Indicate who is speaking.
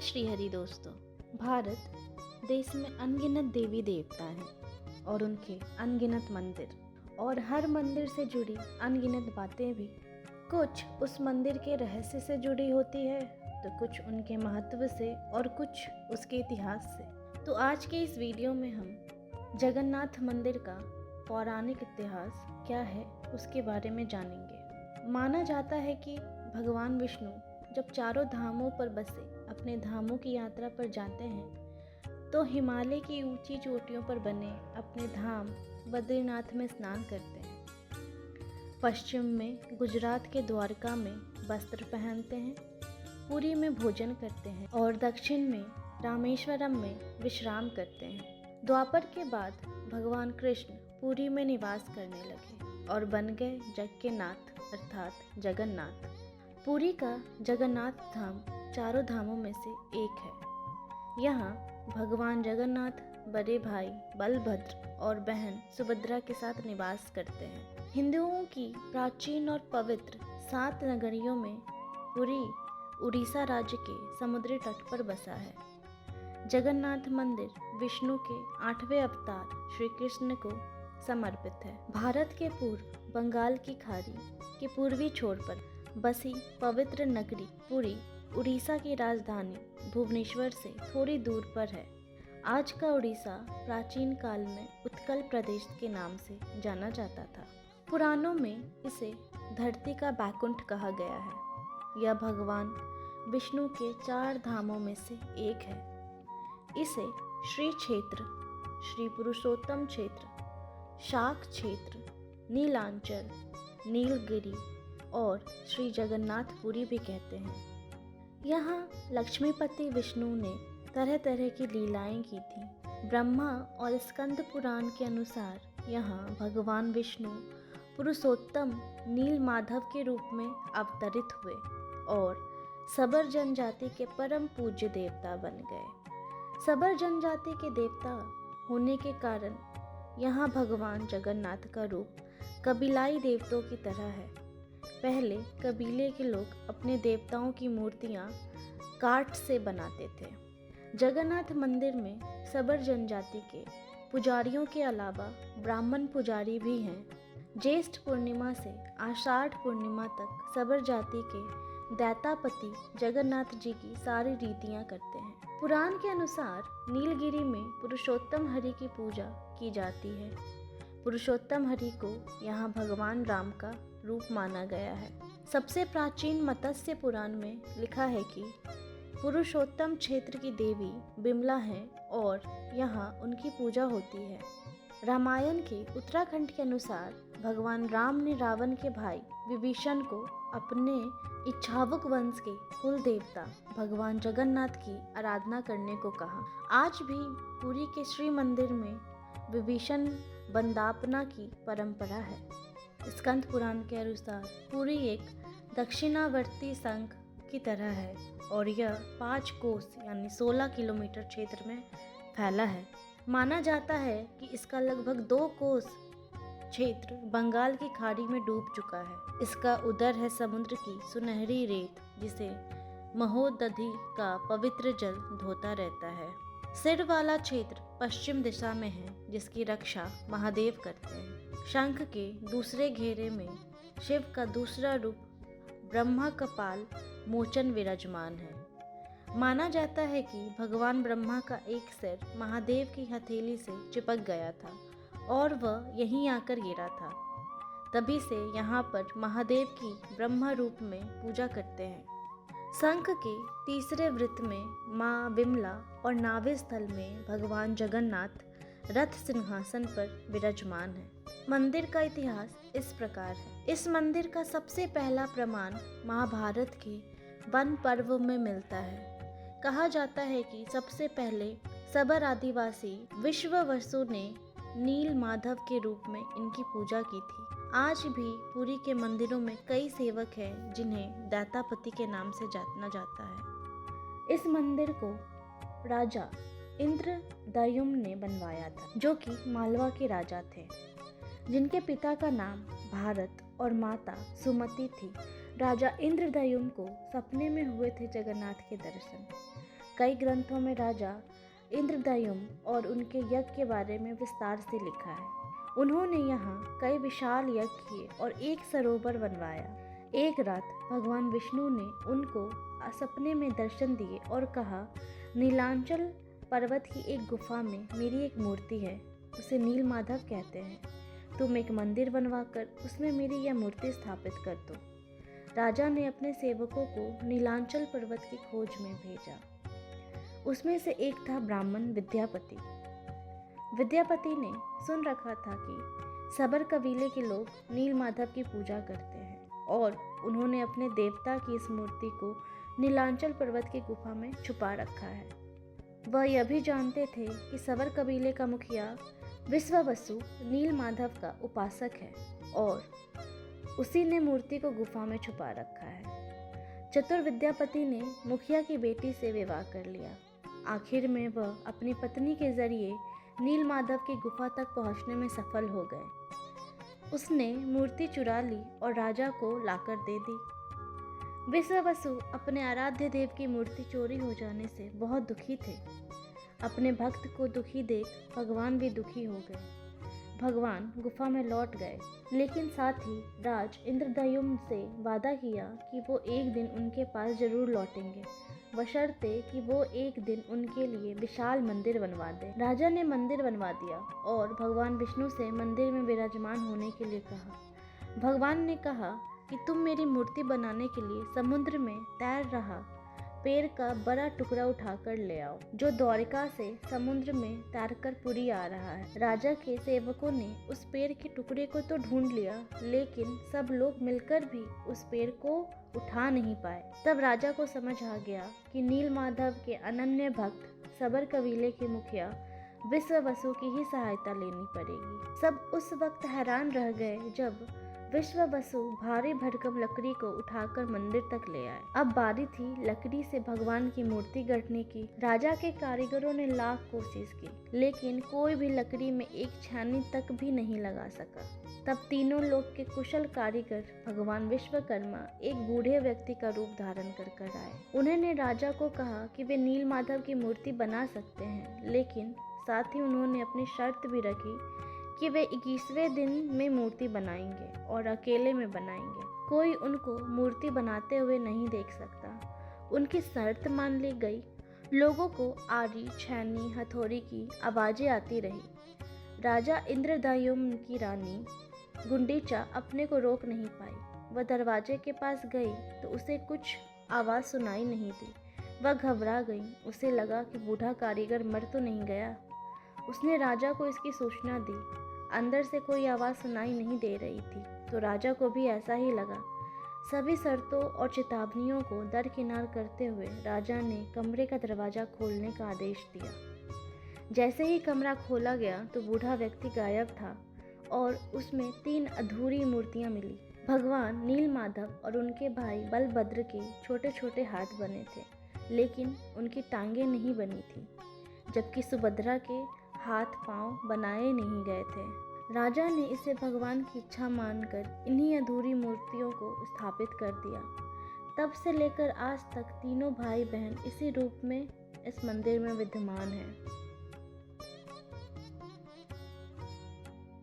Speaker 1: जय श्री हरि दोस्तों। भारत देश में अनगिनत देवी देवता हैं और उनके अनगिनत मंदिर, और हर मंदिर से जुड़ी अनगिनत बातें भी कुछ उस मंदिर के रहस्य से जुड़ी होती है, तो कुछ उनके महत्व से और कुछ उसके इतिहास से। तो आज के इस वीडियो में हम जगन्नाथ मंदिर का पौराणिक इतिहास क्या है उसके बारे में जानेंगे। माना जाता है कि भगवान विष्णु जब चारों धामों पर बसे अपने धामों की यात्रा पर जाते हैं तो हिमालय की ऊंची चोटियों पर बने अपने धाम बद्रीनाथ में स्नान करते हैं। पश्चिम में गुजरात के द्वारका में वस्त्र पहनते हैं, पुरी में भोजन करते हैं और दक्षिण में रामेश्वरम में विश्राम करते हैं। द्वापर के बाद भगवान कृष्ण पुरी में निवास करने लगे और बन गए जग के नाथ अर्थात जगन्नाथ। पुरी का जगन्नाथ धाम चारों धामों में से एक है। यहाँ भगवान जगन्नाथ बड़े भाई बलभद्र और बहन सुभद्रा के साथ निवास करते हैं। हिंदुओं की प्राचीन और पवित्र 7 नगरियों में पुरी उड़ीसा राज्य के समुद्री तट पर बसा है। जगन्नाथ मंदिर विष्णु के 8वें अवतार श्री कृष्ण को समर्पित है। भारत के पूर्व बंगाल की खाड़ी के पूर्वी छोर पर बसी पवित्र नगरी पुरी उड़ीसा की राजधानी भुवनेश्वर से थोड़ी दूर पर है। आज का उड़ीसा प्राचीन काल में उत्कल प्रदेश के नाम से जाना जाता था। पुराणों में इसे धरती का बैकुंठ कहा गया है। यह भगवान विष्णु के 4 धामों में से एक है। इसे श्री क्षेत्र, श्री पुरुषोत्तम क्षेत्र, शाक क्षेत्र, नीलांचल, नीलगिरी और श्री जगन्नाथपुरी भी कहते हैं। यहाँ लक्ष्मीपति विष्णु ने तरह तरह की लीलाएं की थी। ब्रह्मा और स्कंद पुराण के अनुसार यहाँ भगवान विष्णु पुरुषोत्तम नील माधव के रूप में अवतरित हुए और सबर जनजाति के परम पूज्य देवता बन गए। सबर जनजाति के देवता होने के कारण यहाँ भगवान जगन्नाथ का रूप कबीलाई देवताओं की तरह है। पहले कबीले के लोग अपने देवताओं की मूर्तियाँ काठ से बनाते थे। जगन्नाथ मंदिर में सबर जनजाति के पुजारियों के अलावा ब्राह्मण पुजारी भी हैं। ज्येष्ठ पूर्णिमा से आषाढ़ पूर्णिमा तक सबर जाति के दैतापति जगन्नाथ जी की सारी रीतियाँ करते हैं। पुराण के अनुसार नीलगिरी में पुरुषोत्तम हरि की पूजा की जाती है। पुरुषोत्तम हरि को यहाँ भगवान राम का रूप माना गया है। सबसे प्राचीन मत्स्य पुराण में लिखा है कि पुरुषोत्तम क्षेत्र की देवी बिमला हैं और यहाँ उनकी पूजा होती है। रामायण के उत्तराखंड के अनुसार भगवान राम ने रावण के भाई विभीषण को अपने इच्छावक वंश के कुल देवता भगवान जगन्नाथ की आराधना करने को कहा। आज भी पुरी के श्री मंदिर में विभीषण वंदापना की परंपरा है। स्कंद पुराण के अनुसार पुरी एक दक्षिणावर्ती शंख की तरह है और यह 5 कोस यानी 16 किलोमीटर क्षेत्र में फैला है। माना जाता है कि इसका लगभग 2 कोस क्षेत्र बंगाल की खाड़ी में डूब चुका है। इसका उदर है समुद्र की सुनहरी रेत जिसे महोदधि का पवित्र जल धोता रहता है। सिर वाला क्षेत्र पश्चिम दिशा में है जिसकी रक्षा महादेव करते हैं। शंख के दूसरे घेरे में शिव का दूसरा रूप ब्रह्मा कपाल मोचन विराजमान है। माना जाता है कि भगवान ब्रह्मा का एक सिर महादेव की हथेली से चिपक गया था और वह यहीं आकर गिरा था। तभी से यहाँ पर महादेव की ब्रह्मा रूप में पूजा करते हैं। शंख के तीसरे वृत्त में माँ विमला और नाभि स्थल में भगवान जगन्नाथ रथ सिंहासन पर विराजमान है। मंदिर का इतिहास इस प्रकार है। इस मंदिर का सबसे पहला प्रमाण महाभारत के वन पर्व में मिलता है। कहा जाता है कि सबसे पहले सबर आदिवासी विश्ववसु ने नील माधव के रूप में इनकी पूजा की थी। आज भी पुरी के मंदिरों में कई सेवक हैं जिन्हें दैतापति के नाम से जाना जाता है। इस मंदिर को राजा इंद्रद्युम्न ने बनवाया था जो कि मालवा के राजा थे, जिनके पिता का नाम भारत और माता सुमति थी। राजा इंद्रद्युम्न को सपने में हुए थे जगन्नाथ के दर्शन। कई ग्रंथों में राजा इंद्रदयुम और उनके यज्ञ के बारे में विस्तार से लिखा है। उन्होंने यहाँ कई विशाल यज्ञ किए और एक सरोवर बनवाया। एक रात भगवान विष्णु ने उनको सपने में दर्शन दिए और कहा, नीलांचल पर्वत की एक गुफा में मेरी एक मूर्ति है, उसे नील माधव कहते हैं। तुम एक मंदिर बनवाकर उसमें मेरी यह मूर्ति स्थापित कर दो। राजा ने अपने सेवकों को नीलांचल पर्वत की खोज में भेजा। उसमें से एक था ब्राह्मण विद्यापति। विद्यापति ने सुन रखा था कि सबर कबीले के लोग नील माधव की पूजा करते हैं और उन्होंने अपने देवता की इस मूर्ति को नीलांचल पर्वत की गुफा में छुपा रखा है। वह यह भी जानते थे कि सबर कबीले का मुखिया विश्ववसु नील माधव का उपासक है और उसी ने मूर्ति को गुफा में छुपा रखा है। चतुर विद्यापति ने मुखिया की बेटी से विवाह कर लिया। आखिर में वह अपनी पत्नी के जरिए नील माधव की गुफा तक पहुंचने में सफल हो गए। उसने मूर्ति चुरा ली और राजा को लाकर दे दी। विश्ववसु अपने आराध्य देव की मूर्ति चोरी हो जाने से बहुत दुखी थे। अपने भक्त को दुखी देख भगवान भी दुखी हो गए। भगवान गुफा में लौट गए, लेकिन साथ ही राज इंद्रदयुम से वादा किया कि वो एक दिन उनके पास जरूर लौटेंगे, बशर्ते कि वो एक दिन उनके लिए विशाल मंदिर बनवा दे। राजा ने मंदिर बनवा दिया और भगवान विष्णु से मंदिर में विराजमान होने के लिए कहा। भगवान ने कहा कि तुम मेरी मूर्ति बनाने के लिए समुद्र में तैर रहा पेड़ का बड़ा टुकड़ा उठाकर ले आओ, जो द्वारिका से समुद्र में तैरकर पुरी आ रहा है। राजा के सेवकों ने उस पेड़ के टुकड़े को तो ढूंढ लिया, लेकिन सब लोग मिलकर भी उस पेड़ को उठा नहीं पाए। तब राजा को समझ आ गया कि नील माधव के अनन्य भक्त सबर कबीले के मुखिया विश्ववसु की ही सहायता लेनी पड़ेगी। सब उस वक्त हैरान रह गए जब विश्ववसु भारी भरकम लकड़ी को उठाकर मंदिर तक ले आए। अब बारी थी लकड़ी से भगवान की मूर्ति गढ़ने की। राजा के कारीगरों ने लाख कोशिश की, लेकिन कोई भी लकड़ी में एक छानी तक भी नहीं लगा सका। तब तीनों लोग के कुशल कारीगर भगवान विश्वकर्मा एक बूढ़े व्यक्ति का रूप धारण कर आए। उन्होंने राजा को कहा कि वे नील माधव की मूर्ति बना सकते हैं, लेकिन साथ ही उन्होंने अपनी शर्त भी रखी कि वे 21वें दिन में मूर्ति बनाएंगे और अकेले में बनाएंगे। कोई उनको मूर्ति बनाते हुए नहीं देख सकता। उनकी शर्त मान ली गई। लोगों को आरी, छेनी, हथौड़ी की आवाज़ें आती रही। राजा इंद्रदयुम की रानी गुंडीचा अपने को रोक नहीं पाई। वह दरवाजे के पास गई तो उसे कुछ आवाज़ सुनाई नहीं दी। वह घबरा गई। उसे लगा कि बूढ़ा कारीगर मर तो नहीं गया। उसने राजा को इसकी सूचना दी। अंदर से कोई आवाज़ सुनाई नहीं दे रही थी, तो राजा को भी ऐसा ही लगा। सभी शर्तों और चेतावनियों को दरकिनार करते हुए राजा ने कमरे का दरवाज़ा खोलने का आदेश दिया। जैसे ही कमरा खोला गया तो बूढ़ा व्यक्ति गायब था और उसमें 3 अधूरी मूर्तियां मिली। भगवान नील माधव और उनके भाई बलभद्र के छोटे छोटे हाथ बने थे, लेकिन उनकी टांगें नहीं बनी थी, जबकि सुभद्रा के हाथ पांव बनाए नहीं गए थे। राजा ने इसे भगवान की इच्छा मानकर इन्हीं अधूरी मूर्तियों को स्थापित कर दिया। तब से लेकर आज तक तीनों भाई बहन इसी रूप में इस मंदिर में विद्यमान हैं।